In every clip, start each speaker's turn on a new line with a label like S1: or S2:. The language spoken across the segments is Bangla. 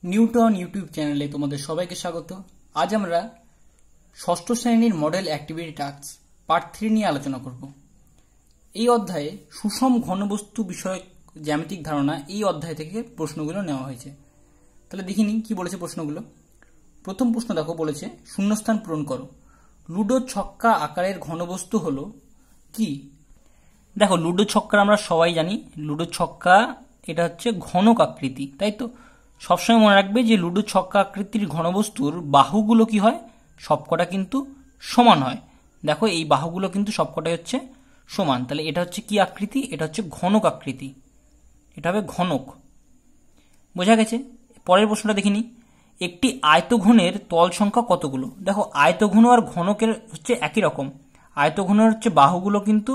S1: নিউটন ইউটিউব চ্যানেলে তোমাদের সবাইকে স্বাগত। আজ আমরা ষষ্ঠ শ্রেণীর মডেল অ্যাক্টিভিটি টাস্ক পার্ট 3 নিয়ে আলোচনা করব। এই অধ্যায়ে সুষম ঘনবস্তু বিষয়ক জ্যামিতিক ধারণা এই অধ্যায় থেকে প্রশ্নগুলো নেওয়া হয়েছে। তাহলে দেখিনি কি বলেছে প্রশ্নগুলো। প্রথম প্রশ্ন দেখো, বলেছে শূন্যস্থান পূরণ করো। লুডো ছক্কা আকারের ঘনবস্তু হলো কি? দেখো, লুডো ছক্কা আমরা সবাই জানি, লুডো ছক্কা এটা হচ্ছে ঘনক আকৃতি, তাই তো? সবসময় মনে রাখবে যে লুডো ছক্কা আকৃতির ঘনবস্তুর বাহুগুলো কি হয়, সবকটা কিন্তু সমান হয়। দেখো, এই বাহুগুলো কিন্তু সবকটাই হচ্ছে সমান। তাহলে এটা হচ্ছে কি আকৃতি? এটা হচ্ছে ঘনক আকৃতি, এটা হবে ঘনক। বোঝা গেছে? পরের প্রশ্নটা দেখিনি। একটি আয়তঘনের তল সংখ্যা কতগুলো? দেখো, আয়তঘন আর ঘনকের হচ্ছে একই রকম। আয়তঘনের হচ্ছে বাহুগুলো কিন্তু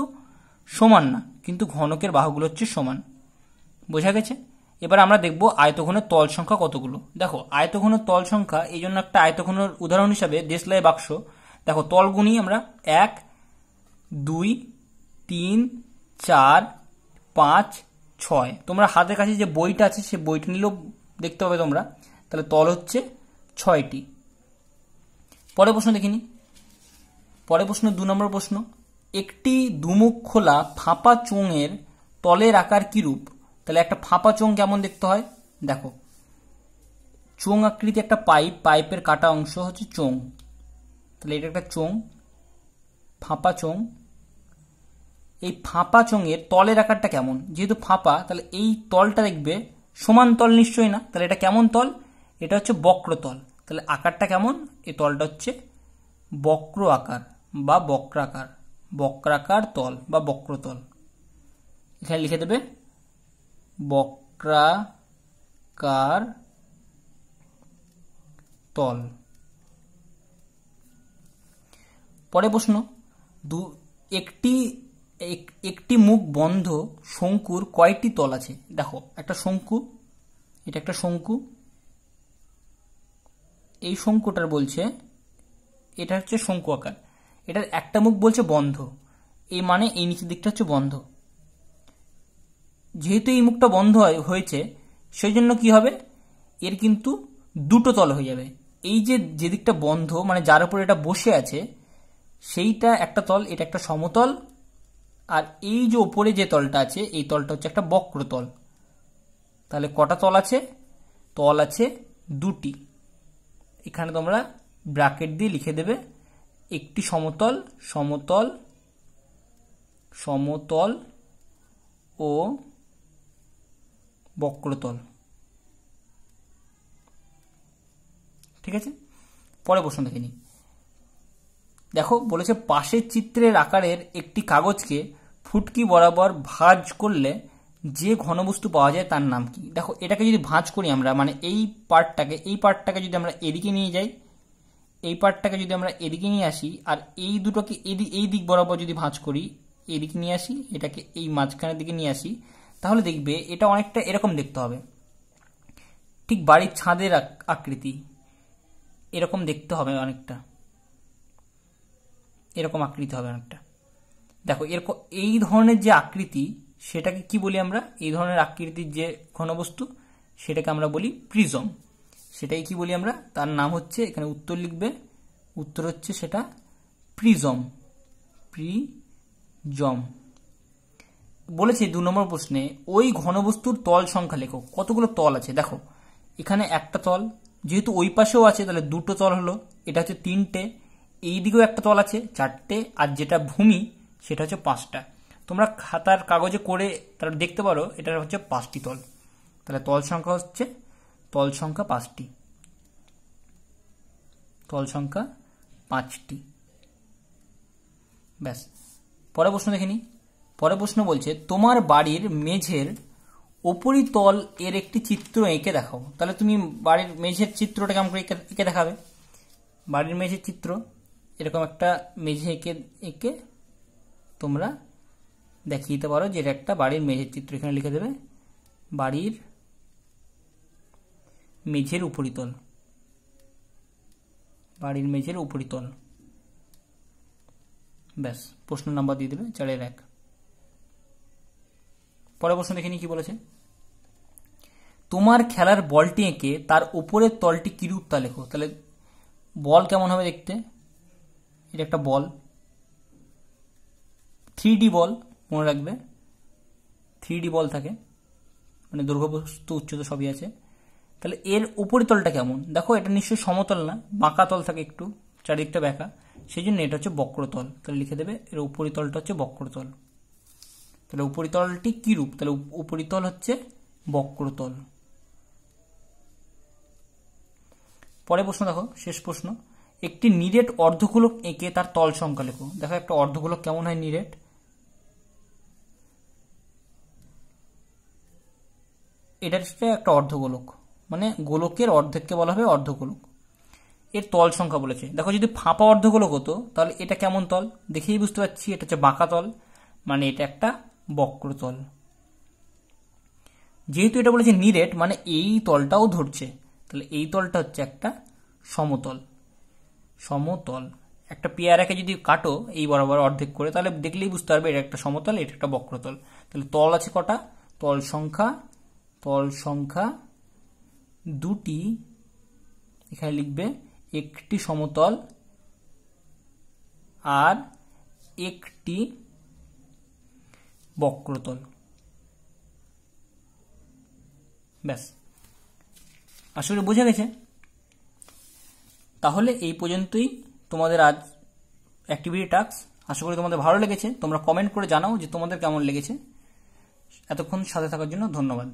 S1: সমান না, কিন্তু ঘনকের বাহুগুলো হচ্ছে সমান। বোঝা গেছে? এবার আমরা দেখব আয়তঘনের তল সংখ্যা কতগুলো। দেখো, আয়তঘনের তল সংখ্যা, এই জন্য একটা আয়তঘনের উদাহরণ হিসাবে দেশলাই বাক্স। দেখো, তল গুণি আমরা 1 2 3 4 5 6। তোমরা হাতের কাছে যে বইটা আছে সে বইটা নিলেও দেখতে পাবে তোমরা। তাহলে তল হচ্ছে 6টি। পরের প্রশ্ন দেখিনি। পরের প্রশ্ন 2 নম্বর প্রশ্ন। একটি দুমুখ খোলা ফাঁপা চোঙের তলের আকার কিরূপ? তাহলে একটা ফাঁপা চোঙ কেমন দেখতে হয়? দেখো, চোঙ আকৃতি একটা পাইপ, পাইপের কাটা অংশ হচ্ছে চোঙ। তাহলে এটা একটা চোঙ, ফাঁপা চোঙ। এই ফাঁপা চোঙের তলের আকারটা কেমন? যেহেতু ফাঁপা, তাহলে এই তলটা দেখবে সমান তল নিশ্চয়ই না। তাহলে এটা কেমন তল? এটা হচ্ছে বক্রতল। তাহলে আকারটা কেমন? এই তলটা হচ্ছে বক্র আকার বা বক্রাকার, বক্রাকার তল বা বক্রতল। এখানে লিখে দেবে বক্রাকার তল। পরে প্রশ্ন, একটি মুখ বন্ধ শঙ্কুর কয়টি তল আছে? দেখো, একটা শঙ্কু, এটা একটা শঙ্কু। এই শঙ্কুটার বলছে এটা হচ্ছে শঙ্কু আকার, এটার একটা মুখ বলছে বন্ধ, এই মানে এই নিচের দিকটা হচ্ছে বন্ধ। যেহেতু এই মুখটা বন্ধ হয়েছে, সেই জন্য কি হবে, এর কিন্তু দুটো তল হয়ে যাবে। এই যে দিকটা বন্ধ, মানে যার উপর এটা বসে আছে, সেইটা একটা তল, এটা একটা সমতল। আর এই যে উপরে যে তলটা আছে, এই তলটা হচ্ছে একটা বক্রতল। তাহলে কটা তল আছে? তল আছে দুটি। এখানে তোমরা ব্র্যাকেট দিয়ে লিখে দেবে একটি সমতল, সমতল, সমতল ও বক্রতল। ঠিক আছে? পরে প্রশ্ন দেখে নিই। দেখো, বলেছে পাশের চিত্রের আকারের একটি কাগজকে ফুটকি বরাবর ভাঁজ করলে যে ঘনবস্তু পাওয়া যায় তার নাম কি? দেখো, এটাকে যদি ভাঁজ করি আমরা, মানে এই পার্টটাকে যদি আমরা এদিকে নিয়ে যাই, এই পার্টটাকে যদি আমরা এদিকে নিয়ে আসি, আর এই দুটোকে এই দিক বরাবর যদি ভাঁজ করি, এদিকে নিয়ে আসি, এটাকে এই মাঝখানের দিকে নিয়ে আসি, তাহলে দেখবে এটা অনেকটা এরকম দেখতে হবে। ঠিক বাড়ির ছাদের আকৃতি এরকম দেখতে হবে, অনেকটা এরকম আকৃতি হবে অনেকটা। দেখো, এই ধরনের যে আকৃতি, সেটাকে কি বলি আমরা? এই ধরনের আকৃতির যে ঘনবস্তু, সেটাকে আমরা বলি প্রিজম। সেটাই কি বলি আমরা? তার নাম হচ্ছে, এখানে উত্তর লিখবে, উত্তর হচ্ছে সেটা প্রিজম। প্রিজম। বলেছে 2 নম্বর প্রশ্নে ওই ঘনবস্তুর তল সংখ্যা লেখো। কতগুলো তল আছে? দেখো, এখানে একটা তল, যেহেতু ওই পাশেও আছে তাহলে দুটো তল হলো, এটা হচ্ছে 3টে। এই দিকেও একটা তল আছে 4টে, আর যেটা ভূমি সেটা হচ্ছে 5টা। তোমরা খাতার কাগজে করে তারা দেখতে পারো, এটা হচ্ছে 5টি তল। তাহলে তল সংখ্যা হচ্ছে, তল সংখ্যা 5টি, তল সংখ্যা 5টি। ব্যাস। পরের প্রশ্ন দেখে নিই। পরের প্রশ্ন বলছে তোমার বাড়ির মেঝের উপরিতল এর একটি চিত্র এঁকে দেখাও। তাহলে তুমি বাড়ির মেঝের চিত্রটা কেমন করে এঁকে দেখাবে? বাড়ির মেঝের চিত্র এরকম একটা মেঝে এঁকে তোমরা দেখিয়ে দিতে পারো যে এটা একটা বাড়ির মেঝের চিত্র। এখানে লিখে দেবে বাড়ির মেঝের উপরিতল, বাড়ির মেঝের উপরিতল। ব্যাস, প্রশ্ন নাম্বার দিয়ে দেবে 4-এর 1। পরের প্রশ্ন দেখে নিই কি বলেছে। তোমার খেলার বলটি এঁকে তার উপরের তলটি কিরূপ তা লেখো। তাহলে বল কেমন হবে দেখতে, এটা একটা বল, 3D বল, মনে রাখবে 3D বল থাকে, মানে দৈর্ঘ্যবস্তু উচ্চতা সবই আছে। তাহলে এর উপরিতলটা কেমন, দেখো এটা নিশ্চয়ই সমতল না, বাঁকা তল থাকে, একটু চারিদিকটা বাঁকা, সেই জন্য এটা হচ্ছে বক্রতল। তাহলে লিখে দেবে এর উপরিতলটা হচ্ছে বক্রতল। তাহলে উপরিতলটি কিরূপ, তাহলে উপরিতল হচ্ছে বক্রতল। পরে প্রশ্ন দেখো, শেষ প্রশ্ন, একটি নিরেট অর্ধগোলক এঁকে তার তল সংখ্যা লেখো। দেখো একটা অর্ধগোলক কেমন হয় নিরেট, এটা হচ্ছে একটা অর্ধগোলক, মানে গোলকের অর্ধেককে বলা হবে অর্ধগোলক। এর তল সংখ্যা বলেছে। দেখো যদি ফাঁপা অর্ধগোলক হতো তাহলে এটা কেমন তল, দেখেই বুঝতে পারছি এটা হচ্ছে বাঁকা তল, মানে এটা একটা বক্রতল। যেহেতু এটা বলেছে নিরেট, মানে এই তলটাও ধরছে, তাহলে এই তলটা হচ্ছে একটা সমতল। সমতল একটা পেয়ারাকে যদি কাটো এই বরাবর অর্ধেক করে, তাহলে দেখলেই বুঝতে পারবে এটা একটা সমতল, এটা একটা বক্রতল। তাহলে তল আছে কটা, তল সংখ্যা দুটি, এখানে লিখবে একটি সমতল আর একটি বক্রতল। ব্যাস, আশা করি বোঝা গেছে। তাহলে এই পর্যন্তই তোমাদের আজ অ্যাক্টিভিটি টাস্ক। আশা করি তোমাদের ভালো লেগেছে। তোমরা কমেন্ট করে জানাও যে তোমাদের কেমন লেগেছে। এতক্ষণ সাথে থাকার জন্য ধন্যবাদ।